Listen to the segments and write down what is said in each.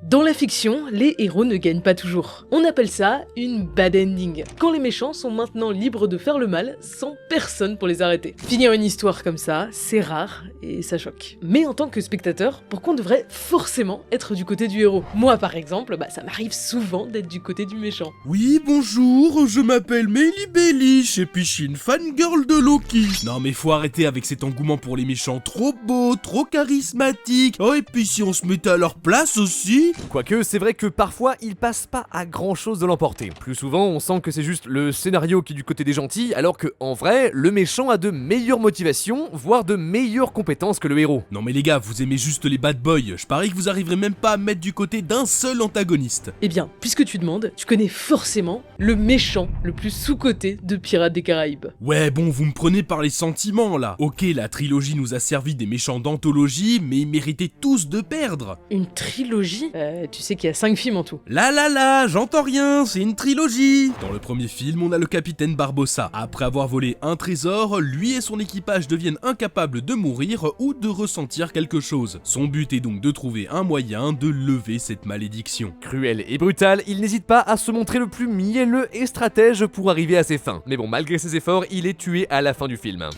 Dans la fiction, les héros ne gagnent pas toujours. On appelle ça une bad ending, quand les méchants sont maintenant libres de faire le mal sans personne pour les arrêter. Finir une histoire comme ça, c'est rare et ça choque. Mais en tant que spectateur, pourquoi on devrait forcément être du côté du héros? Moi par exemple, ça m'arrive souvent d'être du côté du méchant. Oui, bonjour, je m'appelle Meili Bellish et puis je suis une fangirl de Loki. Non mais faut arrêter avec cet engouement pour les méchants trop beaux, trop charismatiques. Oh et puis si on se mettait à leur place aussi. Quoique, c'est vrai que parfois, il passe pas à grand chose de l'emporter. Plus souvent, on sent que c'est juste le scénario qui est du côté des gentils, alors que, en vrai, le méchant a de meilleures motivations, voire de meilleures compétences que le héros. Non mais les gars, vous aimez juste les bad boys, je parie que vous arriverez même pas à mettre du côté d'un seul antagoniste. Eh bien, puisque tu demandes, tu connais forcément le méchant le plus sous-coté de Pirates des Caraïbes. Ouais bon, vous me prenez par les sentiments là. Ok, la trilogie nous a servi des méchants d'anthologie, mais ils méritaient tous de perdre. Une trilogie? Tu sais qu'il y a 5 films en tout. Là, j'entends rien, c'est une trilogie. Dans le premier film, on a le capitaine Barbossa. Après avoir volé un trésor, lui et son équipage deviennent incapables de mourir ou de ressentir quelque chose. Son but est donc de trouver un moyen de lever cette malédiction. Cruel et brutal, il n'hésite pas à se montrer le plus mielleux et stratège pour arriver à ses fins. Mais bon, malgré ses efforts, il est tué à la fin du film.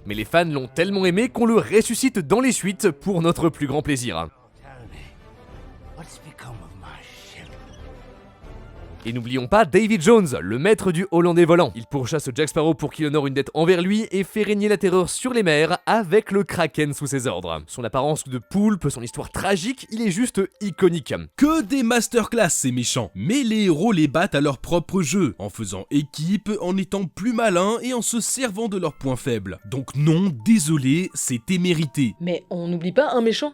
Mais les fans l'ont tellement aimé qu'on le ressuscite dans les suites pour notre plus grand plaisir. Et n'oublions pas Davy Jones, le maître du Hollandais volant. Il pourchasse Jack Sparrow pour qu'il honore une dette envers lui et fait régner la terreur sur les mers avec le Kraken sous ses ordres. Son apparence de poulpe, son histoire tragique, il est juste iconique. Que des masterclass ces méchants, mais les héros les battent à leur propre jeu, en faisant équipe, en étant plus malins et en se servant de leurs points faibles. Donc non, désolé, c'était mérité. Mais on n'oublie pas un méchant?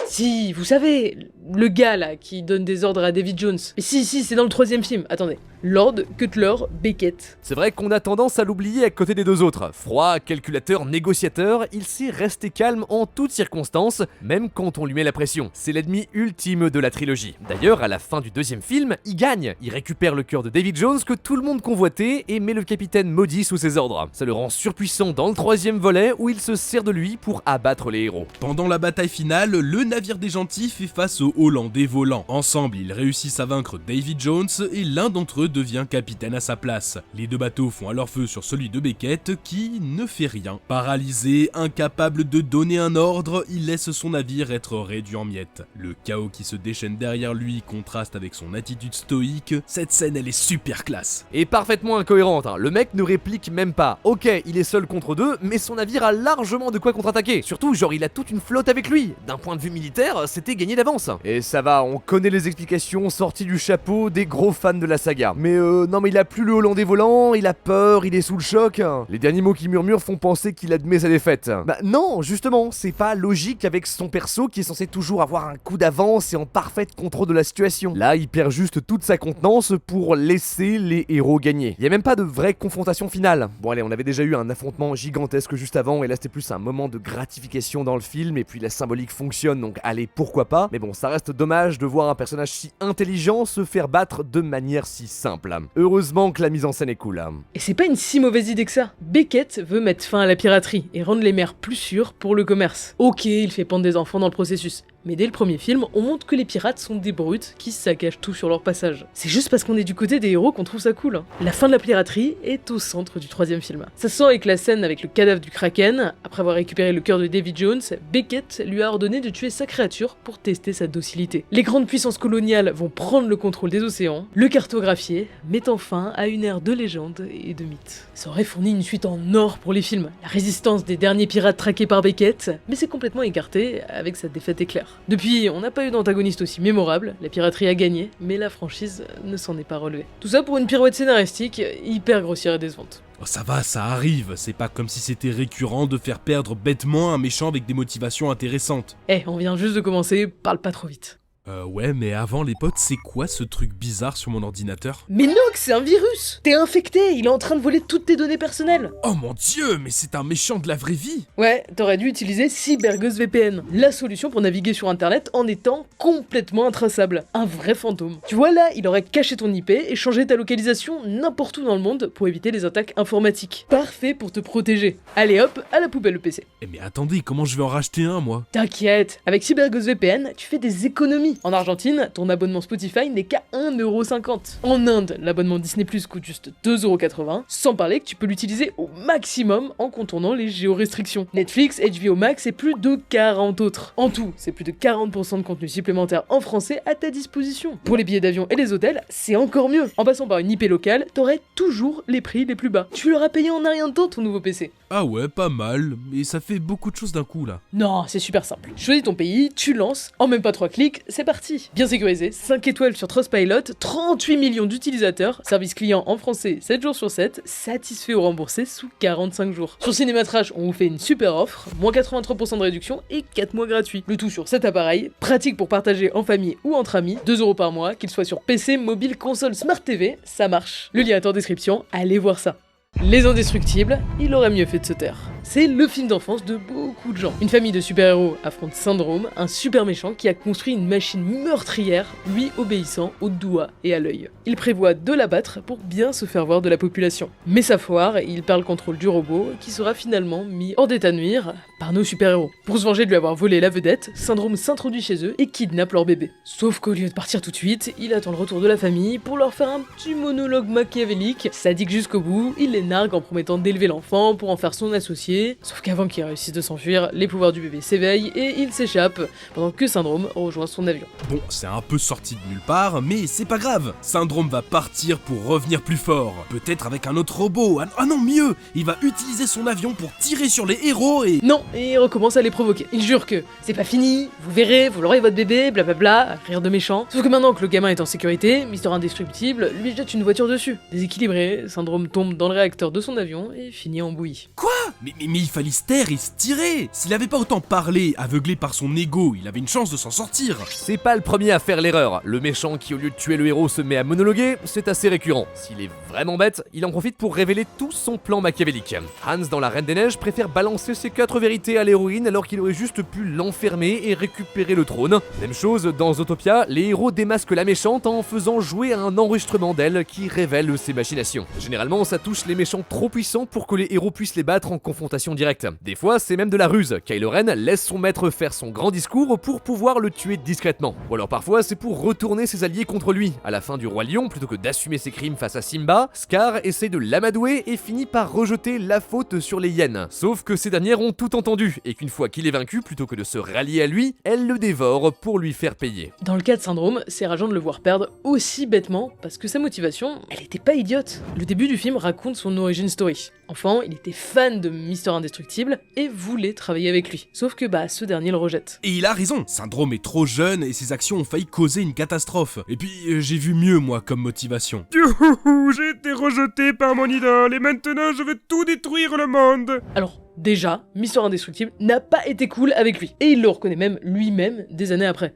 Si, vous savez, le gars là qui donne des ordres à David Jones. Mais si, c'est dans le 3e film, attendez. Lord Cutler Beckett. C'est vrai qu'on a tendance à l'oublier à côté des deux autres. Froid, calculateur, négociateur, il sait rester calme en toutes circonstances, même quand on lui met la pression. C'est l'ennemi ultime de la trilogie. D'ailleurs, à la fin du 2e film, il gagne. Il récupère le cœur de David Jones que tout le monde convoitait et met le capitaine maudit sous ses ordres. Ça le rend surpuissant dans le 3e volet où il se sert de lui pour abattre les héros. Pendant la bataille finale, le navire des gentils fait face aux Hollandais volants. Ensemble, ils réussissent à vaincre David Jones et l'un d'entre eux devient capitaine à sa place. Les deux bateaux font alors feu sur celui de Beckett qui ne fait rien. Paralysé, incapable de donner un ordre, il laisse son navire être réduit en miettes. Le chaos qui se déchaîne derrière lui contraste avec son attitude stoïque. Cette scène, elle est super classe. Et parfaitement incohérente, hein. Le mec ne réplique même pas. Ok, il est seul contre deux, mais son navire a largement de quoi contre-attaquer. Surtout, genre, il a toute une flotte avec lui. D'un point de vue militaire, c'était gagné d'avance. Et ça va, on connaît les explications sorties du chapeau des gros fans de la saga. Mais non mais il a plus le Hollandais volant, il a peur, il est sous le choc. Les derniers mots qu'il murmure font penser qu'il admet sa défaite. Bah non, justement, c'est pas logique avec son perso qui est censé toujours avoir un coup d'avance et en parfait contrôle de la situation. Là, il perd juste toute sa contenance pour laisser les héros gagner. Il y a même pas de vraie confrontation finale. Bon allez, on avait déjà eu un affrontement gigantesque juste avant et là c'était plus un moment de gratification dans le film et puis la symbolique fonctionne donc allez, pourquoi pas. Mais bon, ça reste dommage de voir un personnage si intelligent se faire battre de manière si simple. Heureusement que la mise en scène est cool. Et c'est pas une si mauvaise idée que ça. Beckett veut mettre fin à la piraterie et rendre les mers plus sûres pour le commerce. Ok, il fait pendre des enfants dans le processus. Mais dès le premier film, on montre que les pirates sont des brutes qui saccagent tout sur leur passage. C'est juste parce qu'on est du côté des héros qu'on trouve ça cool. La fin de la piraterie est au centre du 3e film. Ça se sent avec la scène avec le cadavre du Kraken. Après avoir récupéré le cœur de Davy Jones, Beckett lui a ordonné de tuer sa créature pour tester sa docilité. Les grandes puissances coloniales vont prendre le contrôle des océans, le cartographier, mettant fin à une ère de légende et de mythes. Ça aurait fourni une suite en or pour les films, la résistance des derniers pirates traqués par Beckett, mais c'est complètement écarté avec sa défaite éclair. Depuis, on n'a pas eu d'antagoniste aussi mémorable, la piraterie a gagné, mais la franchise ne s'en est pas relevée. Tout ça pour une pirouette scénaristique hyper grossière et décevante. Oh, ça va, ça arrive, c'est pas comme si c'était récurrent de faire perdre bêtement un méchant avec des motivations intéressantes. On vient juste de commencer, parle pas trop vite. Ouais, mais avant les potes, c'est quoi ce truc bizarre sur mon ordinateur? Mais Nox, c'est un virus! T'es infecté, il est en train de voler toutes tes données personnelles! Oh mon dieu, mais c'est un méchant de la vraie vie! Ouais, t'aurais dû utiliser CyberGhost VPN, la solution pour naviguer sur internet en étant complètement intraçable. Un vrai fantôme. Tu vois là, il aurait caché ton IP et changé ta localisation n'importe où dans le monde pour éviter les attaques informatiques. Parfait pour te protéger. Allez hop, à la poubelle le PC. Eh mais attendez, comment je vais en racheter un, moi? T'inquiète, avec CyberGhost VPN, tu fais des économies. En Argentine, ton abonnement Spotify n'est qu'à 1,50€. En Inde, l'abonnement Disney Plus coûte juste 2,80€, sans parler que tu peux l'utiliser au maximum en contournant les géorestrictions. Netflix, HBO Max et plus de 40 autres. En tout, c'est plus de 40% de contenu supplémentaire en français à ta disposition. Pour les billets d'avion et les hôtels, c'est encore mieux. En passant par une IP locale, t'aurais toujours les prix les plus bas. Tu l'auras payé en un rien de temps ton nouveau PC. Ah ouais, pas mal, mais ça fait beaucoup de choses d'un coup là. Non, c'est super simple. Choisis ton pays, tu lances, en même pas 3 clics, c'est parti. Bien sécurisé, 5 étoiles sur Trustpilot, 38 millions d'utilisateurs, service client en français 7 jours sur 7, satisfait ou remboursé sous 45 jours. Sur Cinématrash, on vous fait une super offre, moins 83% de réduction et 4 mois gratuits. Le tout sur cet appareil, pratique pour partager en famille ou entre amis, 2€ par mois, qu'il soit sur PC, mobile, console, Smart TV, ça marche. Le lien est en description, allez voir ça. Les Indestructibles, il aurait mieux fait de se taire. C'est le film d'enfance de beaucoup de gens. Une famille de super-héros affronte Syndrome, un super méchant qui a construit une machine meurtrière, lui obéissant au doigt et à l'œil. Il prévoit de l'abattre pour bien se faire voir de la population. Mais ça foire et il perd le contrôle du robot, qui sera finalement mis hors d'état de nuire par nos super-héros. Pour se venger de lui avoir volé la vedette, Syndrome s'introduit chez eux et kidnappe leur bébé. Sauf qu'au lieu de partir tout de suite, il attend le retour de la famille pour leur faire un petit monologue machiavélique, sadique jusqu'au bout, il les nargue en promettant d'élever l'enfant pour en faire son associé, sauf qu'avant qu'il réussisse de s'enfuir, les pouvoirs du bébé s'éveillent et il s'échappe, pendant que Syndrome rejoint son avion. Bon, c'est un peu sorti de nulle part, mais c'est pas grave. Syndrome va partir pour revenir plus fort, peut-être avec un autre robot. Ah non, mieux, il va utiliser son avion pour tirer sur les héros et... Non, et il recommence à les provoquer. Il jure que c'est pas fini, vous verrez, vous l'aurez votre bébé, blablabla, rire de méchant. Sauf que maintenant que le gamin est en sécurité, Mister Indestructible lui jette une voiture dessus. Déséquilibré, Syndrome tombe dans le réacteur de son avion et finit en bouillie. Quoi? Mais il fallait se taire et se tirer. S'il avait pas autant parlé, aveuglé par son ego, il avait une chance de s'en sortir. C'est pas le premier à faire l'erreur. Le méchant qui au lieu de tuer le héros se met à monologuer, c'est assez récurrent. S'il est vraiment bête, il en profite pour révéler tout son plan machiavélique. Hans dans La Reine des Neiges préfère balancer ses 4 vérités à l'héroïne alors qu'il aurait juste pu l'enfermer et récupérer le trône. Même chose dans Zootopia, les héros démasquent la méchante en faisant jouer un enregistrement d'elle qui révèle ses machinations. Généralement, ça touche les méchants trop puissants pour que les héros puissent les battre en confrontation directe. Des fois, c'est même de la ruse. Kylo Ren laisse son maître faire son grand discours pour pouvoir le tuer discrètement. Ou alors parfois, c'est pour retourner ses alliés contre lui. À la fin du Roi Lion, plutôt que d'assumer ses crimes face à Simba, Scar essaie de l'amadouer et finit par rejeter la faute sur les hyènes. Sauf que ces dernières ont tout entendu, et qu'une fois qu'il est vaincu, plutôt que de se rallier à lui, elles le dévorent pour lui faire payer. Dans le cas de Syndrome, c'est rageant de le voir perdre aussi bêtement, parce que sa motivation, elle était pas idiote. Le début du film raconte son origin story. Enfant, il était fan de Mister Indestructible et voulait travailler avec lui. Sauf que ce dernier le rejette. Et il a raison, Syndrome est trop jeune et ses actions ont failli causer une catastrophe. Et puis j'ai vu mieux moi comme motivation. J'ai été rejeté par mon idole et maintenant je veux tout détruire le monde. Alors, déjà, Mister Indestructible n'a pas été cool avec lui. Et il le reconnaît même lui-même des années après.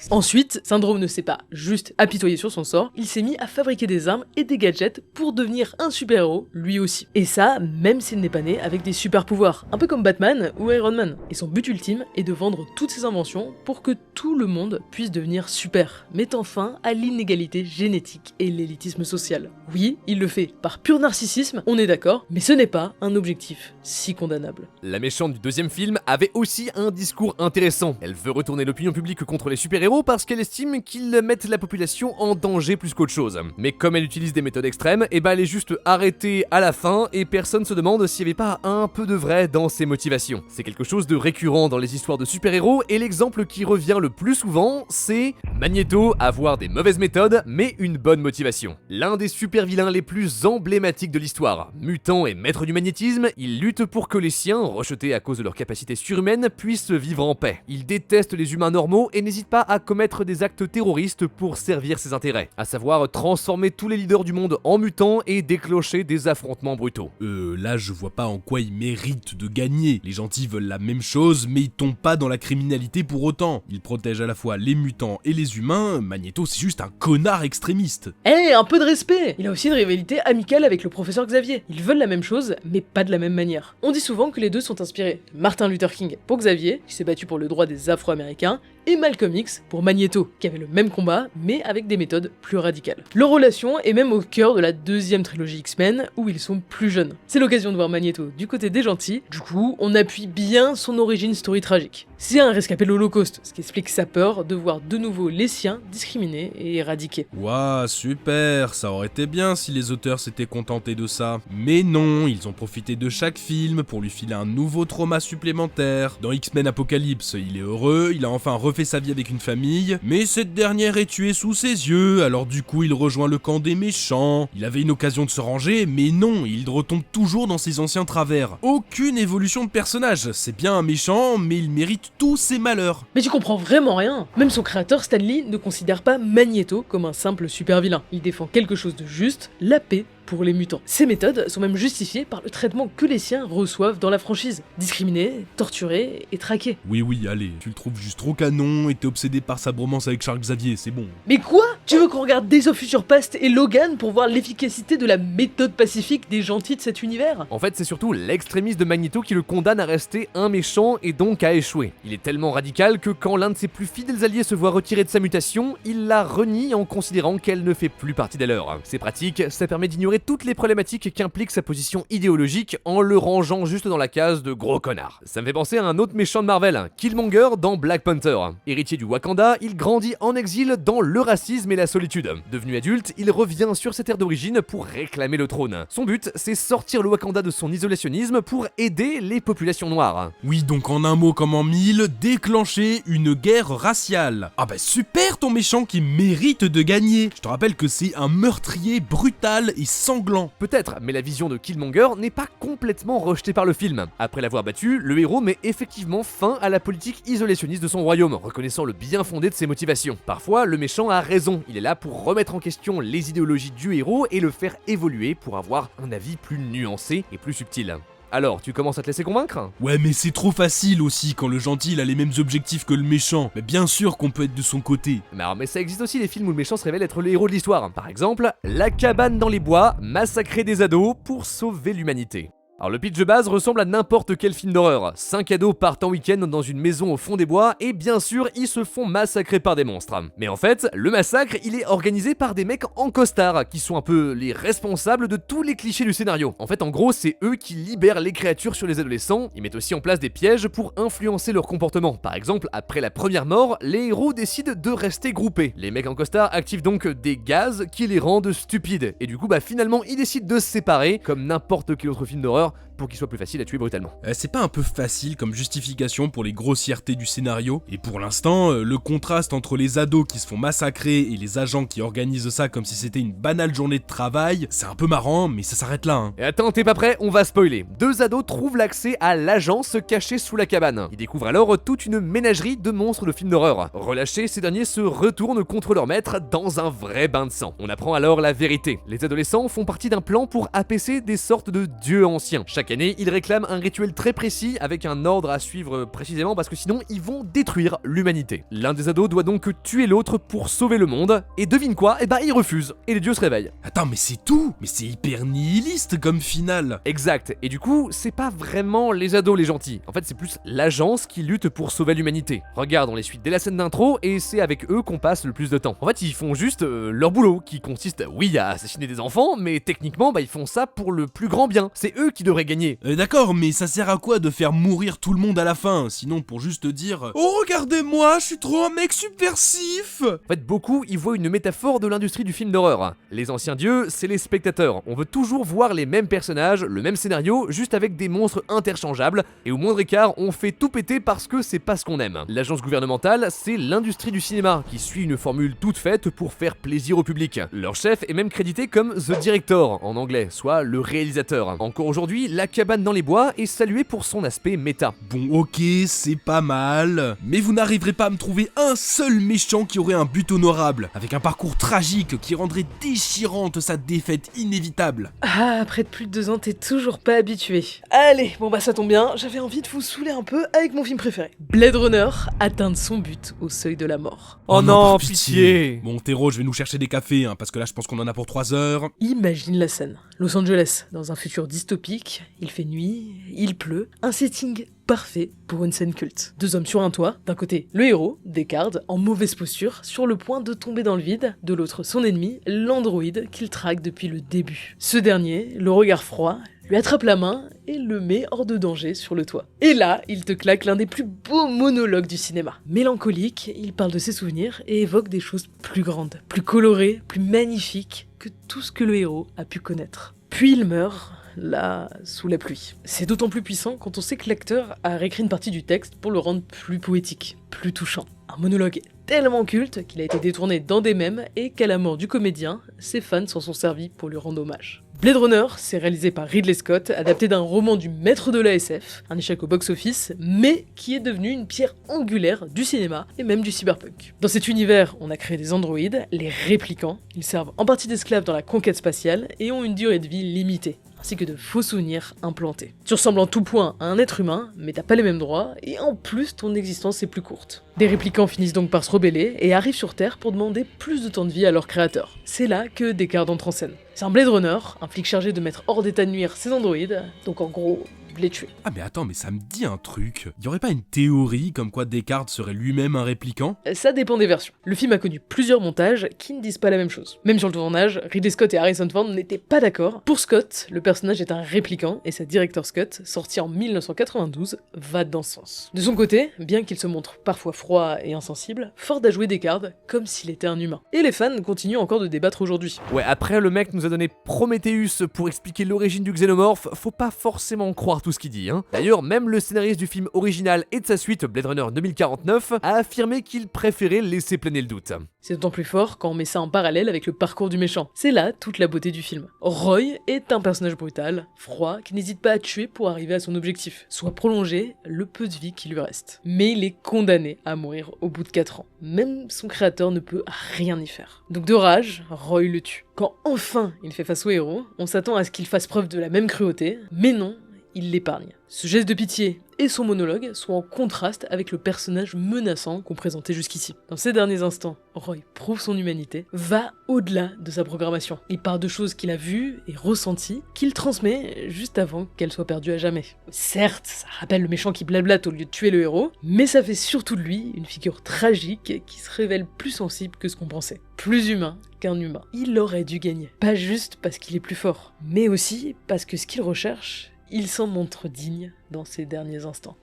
Ensuite, Syndrome ne s'est pas juste apitoyé sur son sort, il s'est mis à fabriquer des armes et des gadgets pour devenir un super-héros lui aussi. Et ça, même s'il n'est pas né avec des super pouvoirs, un peu comme Batman ou Iron Man. Et son but ultime est de vendre toutes ses inventions pour que tout le monde puisse devenir super, mettant fin à l'inégalité génétique et l'élitisme social. Oui, il le fait par pur narcissisme, on est d'accord, mais ce n'est pas un objectif si condamnable. La méchante du deuxième film avait aussi un discours intéressant. Elle veut retourner l'opinion publique contre les super-héros parce qu'elle estime qu'ils mettent la population en danger plus qu'autre chose. Mais comme elle utilise des méthodes extrêmes, elle est juste arrêtée à la fin et personne se demande s'il n'y avait pas un peu de vrai dans ses motivations. C'est quelque chose de récurrent dans les histoires de super-héros et l'exemple qui revient le plus souvent, c'est Magneto avoir des mauvaises méthodes mais une bonne motivation. L'un des super-vilains les plus emblématiques de l'histoire. Mutant et maître du magnétisme, il lutte pour que les siens, rejetés à cause de leurs capacités surhumaines, puissent vivre en paix. Il déteste les humains normaux héros et n'hésite pas à commettre des actes terroristes pour servir ses intérêts, à savoir transformer tous les leaders du monde en mutants et déclencher des affrontements brutaux. Là je vois pas en quoi ils méritent de gagner. Les gentils veulent la même chose, mais ils tombent pas dans la criminalité pour autant. Ils protègent à la fois les mutants et les humains. Magneto c'est juste un connard extrémiste. Eh, un peu de respect. Il a aussi une rivalité amicale avec le professeur Xavier. Ils veulent la même chose, mais pas de la même manière. On dit souvent que les deux sont inspirés de Martin Luther King pour Xavier, qui s'est battu pour le droit des Afro-Américains, et Malcolm X pour Magneto, qui avait le même combat, mais avec des méthodes plus radicales. Leur relation est même au cœur de la deuxième trilogie X-Men, où ils sont plus jeunes. C'est l'occasion de voir Magneto du côté des gentils, du coup, on appuie bien son origin story tragique. C'est un rescapé de l'Holocauste, ce qui explique sa peur de voir de nouveau les siens discriminés et éradiqués. Ouah, super, ça aurait été bien si les auteurs s'étaient contentés de ça. Mais non, ils ont profité de chaque film pour lui filer un nouveau trauma supplémentaire. Dans X-Men Apocalypse, il est heureux, il a enfin refait sa vie avec une famille, mais cette dernière est tuée sous ses yeux, alors du coup il rejoint le camp des méchants. Il avait une occasion de se ranger, mais non, il retombe toujours dans ses anciens travers. Aucune évolution de personnage, c'est bien un méchant, mais il mérite tous ses malheurs. Mais tu comprends vraiment rien. Même son créateur Stan Lee ne considère pas Magneto comme un simple super vilain. Il défend quelque chose de juste, la paix pour les mutants. Ces méthodes sont même justifiées par le traitement que les siens reçoivent dans la franchise. Discriminés, torturés et traqués. Oui, allez, tu le trouves juste trop canon et t'es obsédé par sa bromance avec Charles Xavier, c'est bon. Mais quoi? Tu veux qu'on regarde Days of Future Past et Logan pour voir l'efficacité de la méthode pacifique des gentils de cet univers? En fait, c'est surtout l'extrémisme de Magneto qui le condamne à rester un méchant et donc à échouer. Il est tellement radical que quand l'un de ses plus fidèles alliés se voit retirer de sa mutation, il la renie en considérant qu'elle ne fait plus partie des leurs. C'est pratique, ça permet d'ignorer toutes les problématiques qu'implique sa position idéologique en le rangeant juste dans la case de gros connard. Ça me fait penser à un autre méchant de Marvel, Killmonger dans Black Panther. Héritier du Wakanda, il grandit en exil dans le racisme et la solitude. Devenu adulte, il revient sur ses terres d'origine pour réclamer le trône. Son but, c'est sortir le Wakanda de son isolationnisme pour aider les populations noires. Oui, donc en un mot comme en mille, déclencher une guerre raciale. Ah bah super ton méchant qui mérite de gagner. Je te rappelle que c'est un meurtrier brutal et sanglant. Peut-être, mais la vision de Killmonger n'est pas complètement rejetée par le film. Après l'avoir battu, le héros met effectivement fin à la politique isolationniste de son royaume, reconnaissant le bien fondé de ses motivations. Parfois, le méchant a raison, il est là pour remettre en question les idéologies du héros et le faire évoluer pour avoir un avis plus nuancé et plus subtil. Alors, tu commences à te laisser convaincre? Ouais, mais c'est trop facile aussi quand le gentil a les mêmes objectifs que le méchant. Mais bien sûr qu'on peut être de son côté. Mais ça existe aussi des films où le méchant se révèle être le héros de l'histoire. Par exemple, La cabane dans les bois, massacrer des ados pour sauver l'humanité. Alors le pitch de base ressemble à n'importe quel film d'horreur. 5 ados partent en week-end dans une maison au fond des bois et bien sûr ils se font massacrer par des monstres. Mais en fait, le massacre il est organisé par des mecs en costard qui sont un peu les responsables de tous les clichés du scénario. En fait en gros c'est eux qui libèrent les créatures sur les adolescents, ils mettent aussi en place des pièges pour influencer leur comportement. Par exemple, après la première mort, les héros décident de rester groupés. Les mecs en costard activent donc des gaz qui les rendent stupides. Et du coup finalement ils décident de se séparer comme n'importe quel autre film d'horreur pour qu'il soit plus facile à tuer brutalement. C'est pas un peu facile comme justification pour les grossièretés du scénario? Et pour l'instant, le contraste entre les ados qui se font massacrer et les agents qui organisent ça comme si c'était une banale journée de travail, c'est un peu marrant, mais ça s'arrête là. Hein. Et attends, t'es pas prêt? On va spoiler. 2 ados trouvent l'accès à l'agence cachée sous la cabane. Ils découvrent alors toute une ménagerie de monstres de films d'horreur. Relâchés, ces derniers se retournent contre leur maître dans un vrai bain de sang. On apprend alors la vérité. Les adolescents font partie d'un plan pour apaiser des sortes de dieux anciens. Chaque année, ils réclament un rituel très précis avec un ordre à suivre précisément parce que sinon ils vont détruire l'humanité. L'un des ados doit donc tuer l'autre pour sauver le monde et devine quoi? Il refuse et les dieux se réveillent. Attends, mais c'est tout? Mais c'est hyper nihiliste comme finale. Exact, et du coup c'est pas vraiment les ados les gentils, en fait c'est plus l'agence qui lutte pour sauver l'humanité. Regarde, on les suit dès la scène d'intro et c'est avec eux qu'on passe le plus de temps. En fait ils font juste leur boulot qui consiste oui à assassiner des enfants, mais techniquement ils font ça pour le plus grand bien. C'est eux qui devraient gagner. D'accord, mais ça sert à quoi de faire mourir tout le monde à la fin? Sinon pour juste dire oh regardez-moi, je suis trop un mec subversif. En fait beaucoup y voient une métaphore de l'industrie du film d'horreur. Les anciens dieux, c'est les spectateurs. On veut toujours voir les mêmes personnages, le même scénario, juste avec des monstres interchangeables, et au moindre écart, on fait tout péter parce que c'est pas ce qu'on aime. L'agence gouvernementale, c'est l'industrie du cinéma, qui suit une formule toute faite pour faire plaisir au public. Leur chef est même crédité comme The Director, en anglais, soit le réalisateur. Encore aujourd'hui, la cabane dans les bois est saluée pour son aspect méta. Bon ok, c'est pas mal, mais vous n'arriverez pas à me trouver un seul méchant qui aurait un but honorable, avec un parcours tragique qui rendrait déchirante sa défaite inévitable. Ah, après plus de 2 ans, t'es toujours pas habitué. Allez, bon bah ça tombe bien, j'avais envie de vous saouler un peu avec mon film préféré. Blade Runner atteint son but au seuil de la mort. Oh non, par pitié. Bon Théro, je vais nous chercher des cafés, hein, parce que là je pense qu'on en a pour 3 heures. Imagine la scène. Los Angeles, dans un futur dystopique, il fait nuit, il pleut, un setting parfait pour une scène culte. 2 hommes sur un toit, d'un côté le héros, Deckard, en mauvaise posture, sur le point de tomber dans le vide, de l'autre son ennemi, l'androïde qu'il traque depuis le début. Ce dernier, le regard froid, lui attrape la main et le met hors de danger sur le toit. Et là, il te claque l'un des plus beaux monologues du cinéma. Mélancolique, il parle de ses souvenirs et évoque des choses plus grandes, plus colorées, plus magnifiques que tout ce que le héros a pu connaître. Puis il meurt, là, sous la pluie. C'est d'autant plus puissant quand on sait que l'acteur a réécrit une partie du texte pour le rendre plus poétique, plus touchant. Un monologue tellement culte qu'il a été détourné dans des mèmes et qu'à la mort du comédien, ses fans s'en sont servis pour lui rendre hommage. Blade Runner, c'est réalisé par Ridley Scott, adapté d'un roman du maître de la SF, un échec au box-office, mais qui est devenu une pierre angulaire du cinéma et même du cyberpunk. Dans cet univers, on a créé des androïdes, les réplicants. Ils servent en partie d'esclaves dans la conquête spatiale et ont une durée de vie limitée, ainsi que de faux souvenirs implantés. Tu ressembles en tout point à un être humain, mais t'as pas les mêmes droits, et en plus ton existence est plus courte. Des réplicants finissent donc par se rebeller et arrivent sur Terre pour demander plus de temps de vie à leur créateur. C'est là que Deckard entre en scène. C'est un Blade Runner, un flic chargé de mettre hors d'état de nuire ses androïdes, donc en gros, de les tuer. Ah mais attends, mais ça me dit un truc. Y aurait pas une théorie comme quoi Deckard serait lui-même un répliquant? Ça dépend des versions. Le film a connu plusieurs montages qui ne disent pas la même chose. Même sur le tournage, Ridley Scott et Harrison Ford n'étaient pas d'accord. Pour Scott, le personnage est un répliquant et sa director's cut, sortie en 1992, va dans ce sens. De son côté, bien qu'il se montre parfois froid et insensible, Ford a joué Deckard comme s'il était un humain. Et les fans continuent encore de débattre aujourd'hui. Ouais, après le mec nous a donné Prometheus pour expliquer l'origine du xénomorphe, faut pas forcément croire tout ce qu'il dit, hein. D'ailleurs, même le scénariste du film original et de sa suite, Blade Runner 2049, a affirmé qu'il préférait laisser planer le doute. C'est d'autant plus fort quand on met ça en parallèle avec le parcours du méchant. C'est là toute la beauté du film. Roy est un personnage brutal, froid, qui n'hésite pas à tuer pour arriver à son objectif, soit prolonger le peu de vie qui lui reste. Mais il est condamné à mourir au bout de 4 ans. Même son créateur ne peut rien y faire. Donc de rage, Roy le tue. Quand enfin il fait face au héros, on s'attend à ce qu'il fasse preuve de la même cruauté, mais non, il l'épargne. Ce geste de pitié et son monologue sont en contraste avec le personnage menaçant qu'on présentait jusqu'ici. Dans ces derniers instants, Roy prouve son humanité, va au-delà de sa programmation. Il parle de choses qu'il a vues et ressenties, qu'il transmet juste avant qu'elles soient perdues à jamais. Certes, ça rappelle le méchant qui blablate au lieu de tuer le héros, mais ça fait surtout de lui une figure tragique qui se révèle plus sensible que ce qu'on pensait. Plus humain qu'un humain. Il aurait dû gagner. Pas juste parce qu'il est plus fort, mais aussi parce que ce qu'il recherche, il s'en montre digne dans ses derniers instants.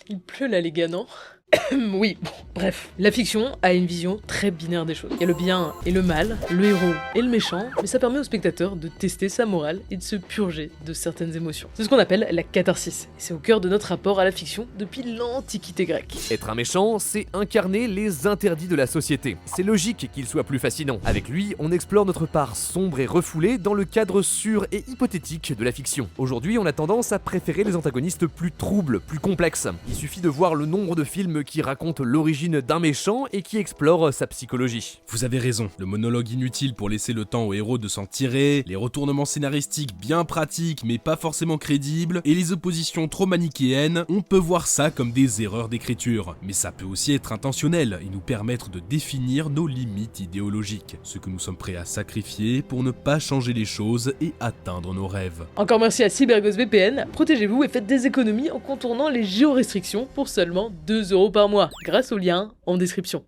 Il pleut là les gars, non? Oui, bon, bref. La fiction a une vision très binaire des choses. Il y a le bien et le mal, le héros et le méchant, mais ça permet au spectateur de tester sa morale et de se purger de certaines émotions. C'est ce qu'on appelle la catharsis, et c'est au cœur de notre rapport à la fiction depuis l'Antiquité grecque. Être un méchant, c'est incarner les interdits de la société. C'est logique qu'il soit plus fascinant. Avec lui, on explore notre part sombre et refoulée dans le cadre sûr et hypothétique de la fiction. Aujourd'hui, on a tendance à préférer les antagonistes plus troubles, plus complexes. Il suffit de voir le nombre de films qui raconte l'origine d'un méchant et qui explore sa psychologie. Vous avez raison, le monologue inutile pour laisser le temps au héros de s'en tirer, les retournements scénaristiques bien pratiques mais pas forcément crédibles, et les oppositions trop manichéennes, on peut voir ça comme des erreurs d'écriture. Mais ça peut aussi être intentionnel et nous permettre de définir nos limites idéologiques, ce que nous sommes prêts à sacrifier pour ne pas changer les choses et atteindre nos rêves. Encore merci à CyberGhost VPN, protégez-vous et faites des économies en contournant les géorestrictions pour seulement 2 € par mois, grâce au lien en description.